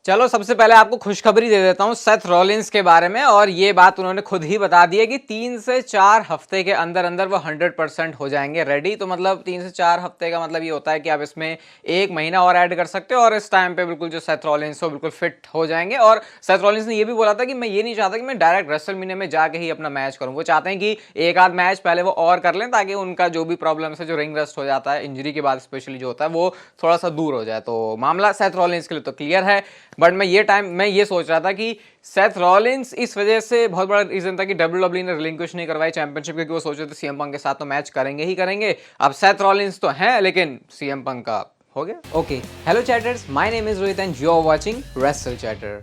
चलो सबसे पहले आपको खुशखबरी दे देता हूं सेथ रॉलिंस के बारे में, और ये बात उन्होंने खुद ही बता दी है कि 3 से 4 हफ्ते के अंदर अंदर वो 100% हो जाएंगे रेडी। तो मतलब 3 से 4 हफ्ते का मतलब ये होता है कि आप इसमें 1 महीना और ऐड कर सकते हो, और इस टाइम पे बिल्कुल जो सेथ रॉलिंस हो बिल्कुल फिट हो जाएंगे। और सेथ रॉलिंस ने ये भी बोला था कि मैं ये नहीं चाहता कि मैं डायरेक्ट रेसलमेनिया में जाके ही अपना मैच करूं, वो चाहते हैं कि एक आध मैच पहले वो और कर लें ताकि उनका जो भी प्रॉब्लम है, जो रिंग रस्ट हो जाता है इंजरी के बाद स्पेशली जो होता है, वो थोड़ा सा दूर हो जाए। तो मामला सेथ रॉलिंस के लिए तो क्लियर है, बट मैं ये सोच रहा था कि सेथ रॉलिंस इस वजह से बहुत बड़ा रीजन था कि डब्ल्यूडब्ल्यूई ने रिलिंक्विश नहीं करवाई चैंपियनशिप, क्योंकि वो सोच रहे थे सीएम पंक के साथ तो मैच करेंगे ही करेंगे। अब सेथ रॉलिंस तो हैं, लेकिन सीएम पंक का हो गया। Okay, hello chatters, my name is Rohit and you are watching Wrestle Chatter.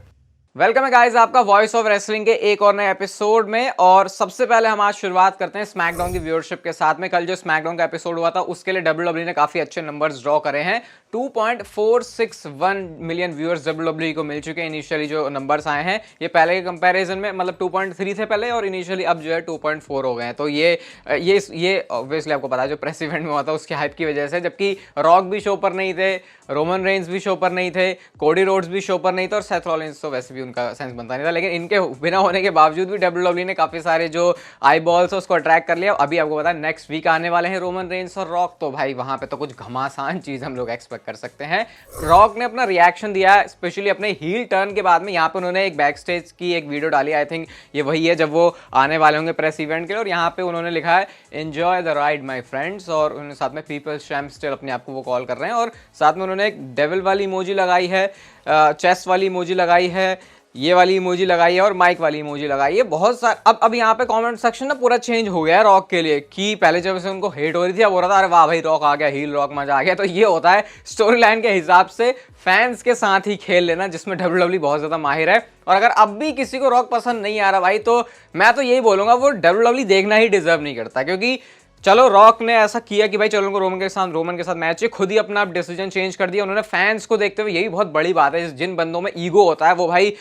Welcome है गाइस आपका वॉइस ऑफ रेसलिंग के एक और नए एपिसोड में। और सबसे पहले हम आज शुरुआत करते हैं स्मैकडाउन की व्यूअरशिप के साथ में। कल जो स्मैकडाउन का एपिसोड हुआ था उसके लिए डब्ल्यूडब्ल्यूई ने काफी अच्छे नंबर्स ड्रॉ करे हैं। 2.461 मिलियन व्यूअर्स डब्ल्यूडब्ल्यूई को मिल चुके हैं। इनिशियली जो नंबर्स आए हैं ये पहले के कंपैरिजन में मतलब 2.3 थे पहले, और इनिशियली अब जो है 2.4 हो गए हैं। तो ये ऑब्वियसली आपको पता है जो प्रेस इवेंट में हुआ था उसके हाइप की वजह से, जबकि रॉक भी शो पर नहीं थे, रोमन रेंस भी शो पर नहीं थे, कोडी रोड्स भी शो पर नहीं थे, और सेथ रॉलिंस तो वैसे भी उनका सेंस बनता नहीं था। लेकिन इनके बिना होने के बावजूद भी डब्ल्यूडब्ल्यूई ने काफी सारे जो आई बॉल्स है उसको अट्रैक्ट कर लिया। अभी आपको पता है नेक्स्ट वीक आने वाले हैं रोमन रेंस और रॉक, तो भाई वहां पे तो कुछ घमासान चीज हम लोग एक्सपेक्ट कर सकते हैं। रॉक ने अपना रिएक्शन दिया स्पेशली अपने हील टर्न के बाद में। यहाँ पे उन्होंने एक बैक स्टेज की एक वीडियो डाली, आई थिंक ये वही है जब वो आने वाले होंगे प्रेस इवेंट के लिए, और यहाँ पे उन्होंने लिखा है enjoy the ride my friends, और उन्होंने साथ में पीपल्स चैंप स्टिल अपने आप को वो कॉल कर रहे हैं, और साथ में उन्होंने एक डेविल वाली इमोजी लगाई है, चेस्ट वाली इमोजी लगाई है, ये वाली इमोजी लगाई है, और माइक वाली इमोजी लगाई है। बहुत सारे अब यहाँ पे कमेंट सेक्शन ना पूरा चेंज हो गया है रॉक के लिए, कि पहले जब से उनको हेट हो रही थी अब हो रहा था अरे वाह भाई रॉक आ गया, हील रॉक मजा आ गया। तो ये होता है स्टोरी लाइन के हिसाब से फैंस के साथ ही खेल लेना, जिसमें डब्ल्यूडब्ल्यूई बहुत ज्यादा माहिर है। और अगर अब भी किसी को रॉक पसंद नहीं आ रहा भाई, तो मैं तो यही बोलूंगा वो डब्ल्यूडब्ल्यूई देखना ही डिजर्व नहीं करता, क्योंकि चलो रॉक ने ऐसा किया कि भाई चलो उनको रोमन के साथ मैच है, खुद ही अपना डिसीजन चेंज कर दिया उन्होंने फैंस को देखते हुए। यही बहुत बड़ी बात है, जिन बंदों में ईगो होता है वो भाई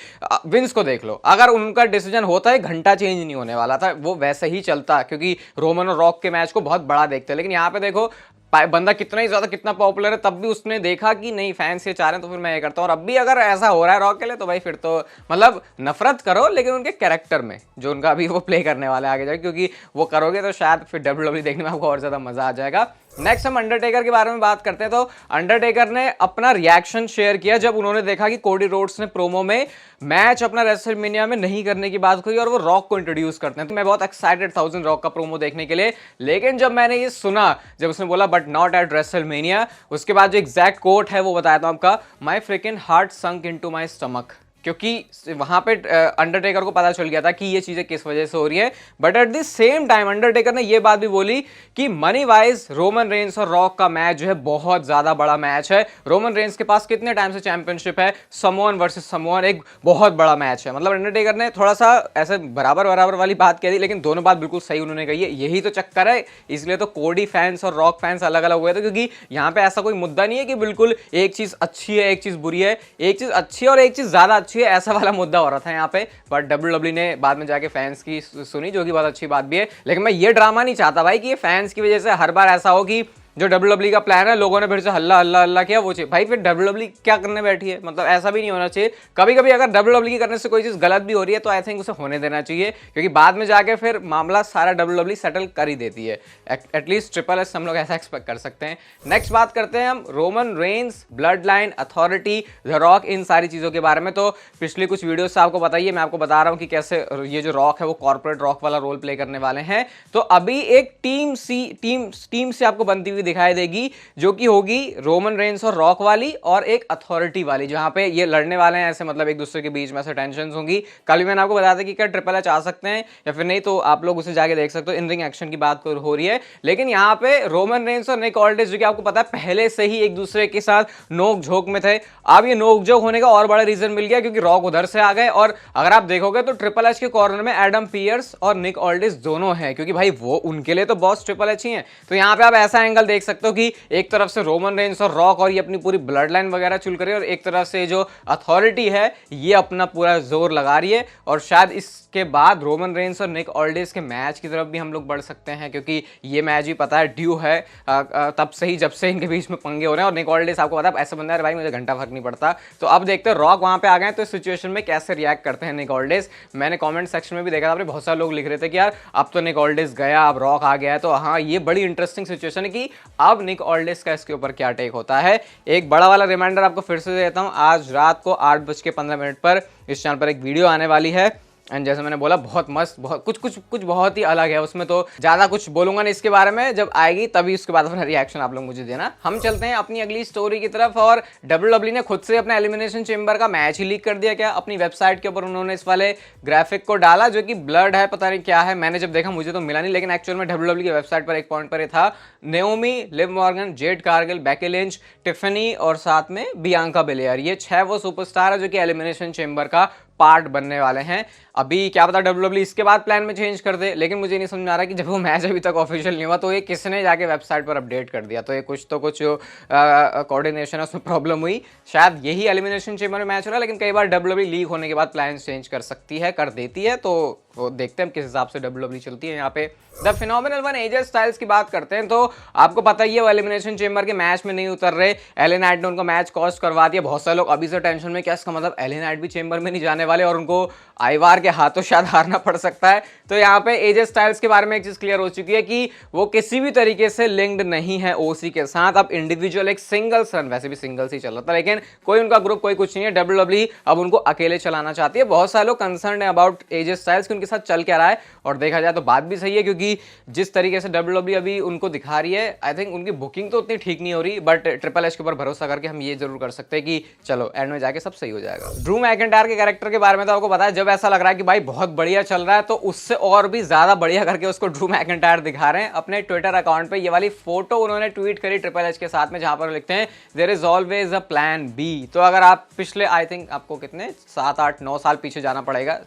विंस को देख लो, अगर उनका डिसीजन होता है घंटा चेंज नहीं होने वाला था, वो वैसे ही चलता, क्योंकि रोमन और रॉक के मैच को बहुत बड़ा देखते हैं। लेकिन यहाँ पे देखो बंदा कितना ही ज्यादा कितना पॉपुलर है, तब भी उसने देखा कि नहीं फैंस ये चाह रहे हैं तो फिर मैं ये करता हूँ। और अब भी अगर ऐसा हो रहा है रॉक के लिए तो भाई फिर तो मतलब नफरत करो, लेकिन उनके कैरेक्टर में जो उनका अभी वो प्ले करने वाले आगे जाए, क्योंकि वो करोगे तो शायद फिर डब्ल्यूडब्ल्यूई देखने में आपको और ज्यादा मजा आ जाएगा। नेक्स्ट हम अंडरटेकर के बारे में बात करते हैं। तो अंडरटेकर ने अपना रिएक्शन शेयर किया जब उन्होंने देखा कि कोडी रोड्स ने प्रोमो में मैच अपना रेसलमेनिया में नहीं करने की बात कही और वो रॉक को इंट्रोड्यूस करते हैं। तो मैं बहुत एक्साइटेड था उस दिन रॉक का प्रोमो देखने के लिए, लेकिन जब मैंने ये सुना, जब उसने बोला बट नॉट एट रेसलमेनिया, उसके बाद जो एग्जैक्ट कोट है वो बताया था आपका, my frickin heart sunk into my stomach, क्योंकि वहां पे अंडरटेकर को पता चल गया था कि ये चीजें किस वजह से हो रही है। But at the same time Undertaker ने ये बात भी बोली कि मनी वाइज रोमन रेंस और रॉक का मैच जो है बहुत ज्यादा बड़ा मैच है। रोमन रेंस के पास कितने टाइम से चैंपियनशिप है, समोन वर्सेस समोन, एक बहुत बड़ा मैच है। मतलब अंडरटेकर ने थोड़ा सा ऐसे बराबर बराबर वाली बात कह दी, लेकिन दोनों बात बिल्कुल सही उन्होंने कही है। यही तो चक्कर है, इसलिए तो कोडी फैंस और रॉक फैंस अलग अलग हुए थे, क्योंकि यहाँ पे ऐसा कोई मुद्दा नहीं है कि बिल्कुल एक चीज अच्छी है एक चीज बुरी है, एक चीज अच्छी है और एक चीज ज्यादा अच्छी है, ऐसा वाला मुद्दा हो रहा था यहाँ पे। बट डब्ल्यूडब्ल्यूई ने बाद में जाके फैंस की सुनी, जो कि बहुत अच्छी बात भी है। लेकिन मैं ये ड्रामा नहीं चाहता भाई कि ये फैंस की वजह से हर बार ऐसा हो कि जो डब्ल्यूडब्ल्यूई का प्लान है लोगों ने फिर से हल्ला हल्ला हल्ला किया वो चाहिए। भाई फिर डब्ल्यूडब्ल्यूई क्या करने बैठी है, मतलब ऐसा भी नहीं होना चाहिए। कभी कभी अगर डब्ल्यूडब्ल्यूई करने से कोई चीज गलत भी हो रही है तो आई थिंक उसे होने देना चाहिए, क्योंकि बाद में जाके फिर मामला सारा डब्ल्यूडब्ल्यूई सेटल कर ही देती है। एटलीस्ट ट्रिपल एस हम लोग ऐसा एक्सपेक्ट कर सकते हैं। नेक्स्ट बात करते हैं हम Roman Reigns, blood line, authority, the rock, इन सारी चीजों के बारे में। तो पिछली कुछ वीडियो से आपको बताइए, मैं आपको बता रहा हूं कि कैसे ये जो रॉक है वो कॉर्पोरेट रॉक वाला रोल प्ले करने वाले हैं। तो अभी एक टीम से आपको बनती हुई दिखाई देगी, जो कि होगी रोमन रेंस और रॉक वाली, और एक अथॉरिटी वाली, जहां पे ये लड़ने वाले हैं ऐसे, मतलब एक दूसरे के बीच में ऐसे टेंशन होंगी। कल भी मैंने आपको बताया था कि क्या ट्रिपल एच आ सकते हैं या फिर नहीं, तो आप लोग उसे जाके देख सकते हो। इन रिंग एक्शन की बात हो रही है, लेकिन यहाँ पे रोमन रेंस और निक ऑल्डिस, जो कि आपको पता है पहले से ही एक दूसरे के साथ नोक झोंक में थे, अब ये नोक झोंक होने का और बड़ा रीजन मिल गया क्योंकि रॉक उधर से आ गए। और अगर आप देखोगे तो ट्रिपल एच के कॉर्नर में एडम पियर्स और निक ऑल्डिस दोनों हैं, क्योंकि भाई वो उनके लिए तो बॉस ट्रिपल एच ही है। तो यहाँ पे आप ऐसा एंगल देख सकते हो कि एक तरफ से रोमन रेंस और रॉक और ये अपनी पूरी ब्लड लाइन वगैरह चुल कर रही है, और एक तरफ से जो अथॉरिटी है ये अपना पूरा जोर लगा रही है। और शायद इसके बाद रोमन रेंस और निक ऑल्डिस के मैच की तरफ भी हम लोग बढ़ सकते हैं, क्योंकि ये मैच भी पता है ड्यू है तब से ही, जब से इनके बीच में पंगे हो रहे हैं। और निक ऑल्डिस आपको पता है ऐसा बंदा है भाई मुझे घंटा फर्क नहीं पड़ता। तो अब देखते हैं रॉक वहां पे आ गए तो इस सिचुएशन में कैसे रिएक्ट करते हैं निक ऑल्डिस। मैंने कमेंट सेक्शन में भी देखा था, बहुत सारे लोग लिख रहे थे कि यार अब तो निक ऑल्डिस गया, अब रॉक आ गया है। तो हाँ, ये बड़ी इंटरेस्टिंग सिचुएशन है कि अब निक ऑल्डिस का इसके ऊपर क्या टेक होता है। एक बड़ा वाला रिमाइंडर आपको फिर से देता हूं, आज रात को 8:15 पर इस चैनल पर एक वीडियो आने वाली है, एंड जैसे मैंने बोला बहुत मस्त, बहुत कुछ बहुत ही अलग है उसमें। तो ज्यादा कुछ बोलूंगा नहीं इसके बारे में, जब आएगी तभी उसके बाद अपना रिएक्शन आप लोग मुझे देना। हम चलते हैं अपनी अगली स्टोरी की तरफ, और WWE ने खुद से अपना एलिमिनेशन चेंबर का मैच ही लीक कर दिया। क्या अपनी वेबसाइट के ऊपर उन्होंने इस वाले ग्राफिक को डाला जो कि ब्लड है, पता नहीं क्या है, मैंने जब देखा मुझे तो मिला नहीं, लेकिन एक्चुअल में WWE की वेबसाइट पर एक पॉइंट पर था Naomi, Liv Morgan, Jade Cargill, Becky Lynch, Tiffany और साथ में बियांका बेलेयर। ये 6 वो सुपरस्टार है जो कि एलिमिनेशन चेंबर का पार्ट बनने वाले हैं। अभी क्या पता WWE इसके बाद प्लान में चेंज कर दे, लेकिन मुझे नहीं समझ आ रहा कि जब वो मैच अभी तक ऑफिशियल नहीं हुआ तो ये किसने जाके वेबसाइट पर अपडेट कर दिया। तो ये कुछ कोऑर्डिनेशन है उसमें प्रॉब्लम हुई, शायद यही एलिमिनेशन चेंबर में मैच हो रहा है। लेकिन कई बार WWE लीक होने के बाद प्लान चेंज कर सकती है, कर देती है, तो वो देखते हैं किस हिसाब से WWE चलती है। यहाँ पे the phenomenal one AJ Styles की बात करते हैं तो आपको पता ही है वो एलिमिनेशन चेंबर के मैच में नहीं उतर रहे। एले नाइट ने उनको मैच कॉस्ट करवा दिया। बहुत सारे लोग अभी से टेंशन में, क्या इसका मतलब एले नाइट भी चेंबर में नहीं जाने वाले और उनको आइवार के हाथों शायद हारना पड़ सकता है। तो यहाँ पे एजे स्टाइल्स के बारे में एक चीज क्लियर हो चुकी है कि वो किसी भी तरीके से लिंक्ड नहीं है ओसी के साथ। अब इंडिविजुअल एक सिंगल्स रन, वैसे भी सिंगल्स ही चल रहा था, लेकिन कोई उनका ग्रुप कोई कुछ नहीं है। WWE अब उनको अकेले चलाना चाहती है। बहुत सारे लोग कंसर्न है अबाउट एजे स्टाइल्स कि उनके साथ चल क्या रहा है, और देखा जाए तो बात भी सही है, क्योंकि जिस तरीके से WWE अभी उनको दिखा रही है, आई थिंक उनकी बुकिंग तो उतनी ठीक नहीं हो रही, बट ट्रिपल एच के ऊपर भरोसा करके हम ये जरूर कर सकते हैं कि चलो एंड में जाके सब सही हो जाएगा। ड्रू मैकिंटायर के कैरेक्टर के बारे में तो आपको पता है, जब ऐसा लग रहा है कि भाई बहुत बढ़िया चल रहा है तो उससे और भी ज्यादा बढ़िया करके उसको ड्रू मैकिंटायर दिखा रहे हैं। अपने ट्विटर अकाउंट पे ये वाली फोटो उन्होंने ट्वीट करी ट्रिपल एच के साथ में, जहां पर लिखते हैं there is always a plan B. तो अगर आप पिछले आई थिंक आपको कितने 7, 8, 9 साल पीछे जाना पड़ेगा,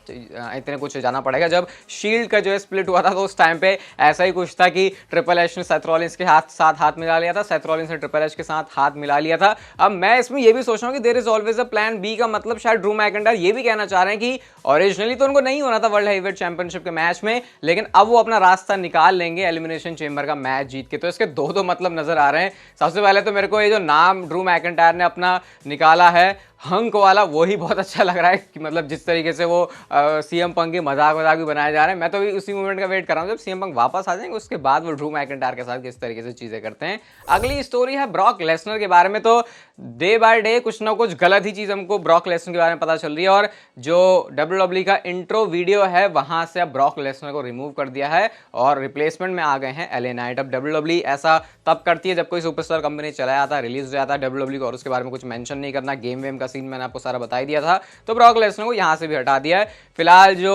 इतने कुछ जाना पड़ेगा, जब शील्ड का जो है स्प्लिट हुआ था तो उस टाइम पे ऐसा ही कुछ था कि ट्रिपल एच ने सेथ रॉलिंस के साथ हाथ मिला लिया था, सेथ रॉलिंस ने ट्रिपल एच के साथ हाथ मिला लिया था। अब मैं इसमें ये भी सोच रहा हूं कि there is always a plan B का मतलब शायद ड्रू मैकिंटायर ये भी कहना चाह रहे हैं कि ओरिजिनली तो उनको नहीं होना था वर्ल्ड हेवीवेट चैंपियनशिप के मैच में, लेकिन अब वो अपना रास्ता निकाल लेंगे एलिमिनेशन चेंबर का मैच जीत के। तो इसके दो मतलब नजर आ रहे हैं। सबसे पहले तो मेरे को ये जो नाम ड्रू मैकिंटायर ने अपना निकाला है हंक वाला, वही बहुत अच्छा लग रहा है कि मतलब जिस तरीके से वो सीएम पंक के मजाक भी बनाए जा रहे हैं। मैं तो भी उसी मोमेंट का वेट कर रहा हूँ जब सीएम पंक वापस आ जाएंगे, उसके बाद वो ड्रू मैकिंटायर के साथ किस तरीके से चीजें करते हैं। अगली स्टोरी है ब्रॉक लेसनर के बारे में। तो डे बाय डे कुछ ना कुछ गलत ही चीज हमको ब्रॉक लेसनर के बारे में पता चल रही है, और जो WWE का इंट्रो वीडियो है वहां से अब ब्रॉक लेसनर को रिमूव कर दिया है और रिप्लेसमेंट में आ गए हैं एले नाइट। अब WWE ऐसा तब करती है जब कोई सुपरस्टार कंपनी चलाया था, रिलीज हो जाता है WWE को, और उसके बारे में कुछ मेंशन नहीं करना। गेम वेम का सीन मैंने आपको सारा बता ही दिया था, तो ब्रॉक लेसनर को यहां से भी हटा दिया है। फिलहाल जो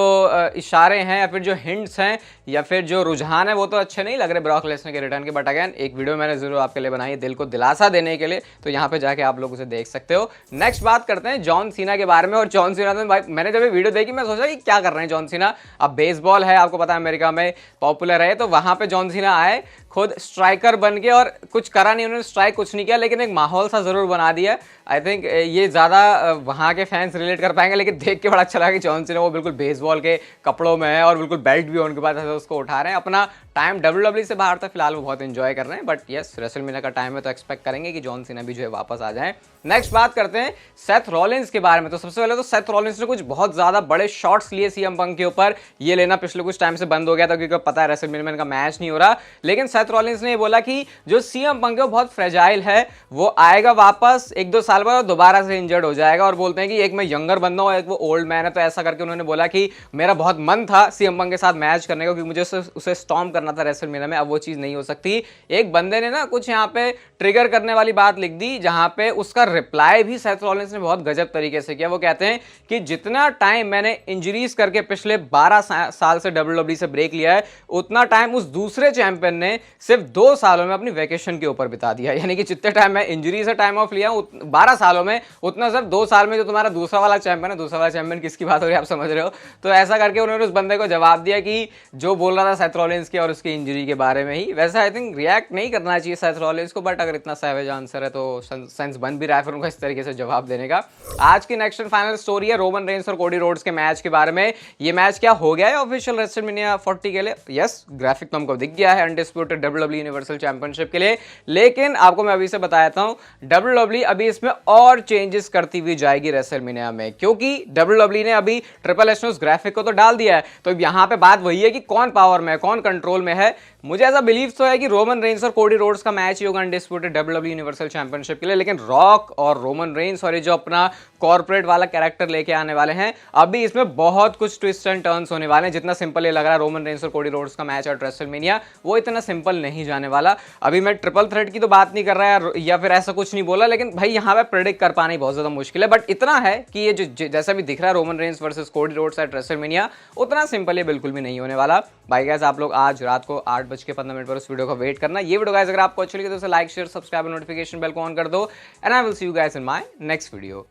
इशारे हैं या फिर जो हिंट्स हैं या फिर जो रुझान है वो तो अच्छे नहीं लग रहे ब्रॉक लेसनर के रिटर्न के, बट अगेन एक वीडियो मैंने जरूर आपके लिए बनाई दिल को दिलासा देने के लिए, तो यहाँ पे जाके आप लोग उसे देख सकते हो। नेक्स्ट बात करते हैं जॉन सीना के बारे में। और जॉन सीना तो भाई मैंने जब ये वीडियो देखी मैं सोचा कि क्या कर रहे हैं जॉन सीना। अब बेसबॉल है, आपको पता है अमेरिका में पॉपुलर है, तो वहां पे जॉन सीना आए खुद स्ट्राइकर बन के, और कुछ करा नहीं उन्होंने, स्ट्राइक कुछ नहीं किया, लेकिन एक माहौल सा जरूर बना दिया। आई थिंक ये ज्यादा वहां के फैंस रिलेट कर पाएंगे, लेकिन देख के बड़ा अच्छा लगा कि जॉन सीना वो बिल्कुल बेसबॉल के कपड़ों में है और बिल्कुल बेल्ट भी उनके पास है, उसको उठा रहे हैं। अपना टाइम WWE से बाहर था, फिलहाल वो बहुत एंजॉय कर रहे हैं, बट यस रेसलमेनिया का टाइम है तो एक्सपेक्ट करेंगे कि जॉन सीना भी जो है वापस आ जाए। नेक्स्ट बात करते हैं सेथ रॉलिंस के बारे में। तो सबसे पहले तो सेथ रॉलिंस ने कुछ बहुत ज्यादा बड़े शॉट्स लिए सीएम पंक के ऊपर। ये लेना पिछले कुछ टाइम से बंद हो गया था क्योंकि पता है रेसलमेनिया का मैच नहीं हो रहा, लेकिन सेथ रॉलिंस ने बोला कि जो सीएम पंक है वो बहुत फ्रेजाइल है, वो आएगा वापस 1-2 साल बाद और दोबारा से इंजर्ड हो जाएगा। और बोलते हैं कि एक मैं यंगर बंदा हूं, एक वो ओल्ड मैन है, तो ऐसा करके उन्होंने बोला कि मेरा बहुत मन था सीएम पंक के साथ मैच करने का, क्योंकि मुझे उसे स्टॉर्म करना था रेसलमेनिया में, अब वो चीज नहीं हो सकती। एक बंदे ने ना कुछ यहाँ पे ट्रिगर करने वाली बात लिख दी, जहां पे उसका रिप्लाई भी सेथ रॉलिंस ने बहुत गजब तरीके से किया। वो कहते हैं कि जितना टाइम मैंने इंजरीज करके पिछले 12 साल से WWE से ब्रेक लिया है, उतना टाइम उस दूसरे चैंपियन ने सिर्फ 2 सालों में अपनी वेकेशन के ऊपर बिता दिया। यानी कि जितने टाइम मैं इंजरी से टाइम ऑफ लिया 12 सालों में, उतना इतना सर 2 साल में जो तुम्हारा दूसरा वाला चैंपियन है, दूसरा वाला चैंपियन किसकी बात हो रही है आप समझ रहे हो। तो ऐसा करके उन्होंने उस बंदे को जवाब दिया कि जो बोल रहा था सेथ रॉलिंस की और उसकी इंजरी के बारे में ही। वैसे आई थिंक रिएक्ट नहीं करना चाहिए सेथ रॉलिंस को, बट अगर इतना सैवेज आंसर है तो सेंस बन भी रहा है फिर उनको इस तरीके से जवाब देने का। आज की नेक्स्ट एंड फाइनल स्टोरी है रोमन रेंस और कोडी रोड्स के मैच के बारे में। ये मैच क्या हो गया है ऑफिशियल रेसलमेनिया 40 के लिए? यस, ग्राफिक तो हमको दिख गया है अनडिस्प्यूटेड डब्ल्यूडब्ल्यू यूनिवर्सल चैंपियनशिप के लिए। लेकिन आपको मैं अभी से बताता हूं, डब्ल्यूडब्ल्यू अभी इसमें और चेंजेस करती हुई जाएगी रेसलमेनिया में, क्योंकि डब्ल्यूडब्ल्यू ने अभी ट्रिपल एच ने उस ग्राफिक को तो डाल दिया है। तो यहां पे बात वही है कि कौन पावर में है, कौन कंट्रोल में है। मुझे ऐसा बिलीव तो है कि रोमन रेंस और कोडी रोड्स का मैच ही होगा अनडिस्प्यूटेड डब्ल्यूडब्ल्यू यूनिवर्सल चैंपियनशिप के लिए। लेकिन रॉक और रोमन रेंस और ये जो अपना कॉर्पोरेट वाला कैरेक्टर लेके आने वाले हैं, अभी इसमें बहुत कुछ ट्विस्ट एंड टर्न्स होने वाले हैं। जितना सिंपल ये लग रहा है रोमन रेंस और कोडी रोड्स का मैच और रेसलमेनिया, वो इतना सिंपल नहीं जाने वाला। अभी मैं ट्रिपल थ्रेट की तो बात नहीं कर रहा है या फिर ऐसा कुछ नहीं बोला, लेकिन भाई यहाँ पे प्रेडिक्ट कर पाना ही बहुत ज्यादा मुश्किल है। बट इतना है कि ये जो जैसा भी दिख रहा है Roman Reigns versus Cody Rhodes eight WrestleMania, उतना सिंपल ये बिल्कुल भी नहीं होने वाला। भाई गाइस, आप लोग आज रात को 8:15 पर उस वीडियो को वेट करना। ये वीडियो गाइस अगर आपको अच्छी लगी तो लाइक शेयर सब्सक्राइब और नोटिफिकेशन बेल को ऑन कर दो। And I will see you guys in my next video.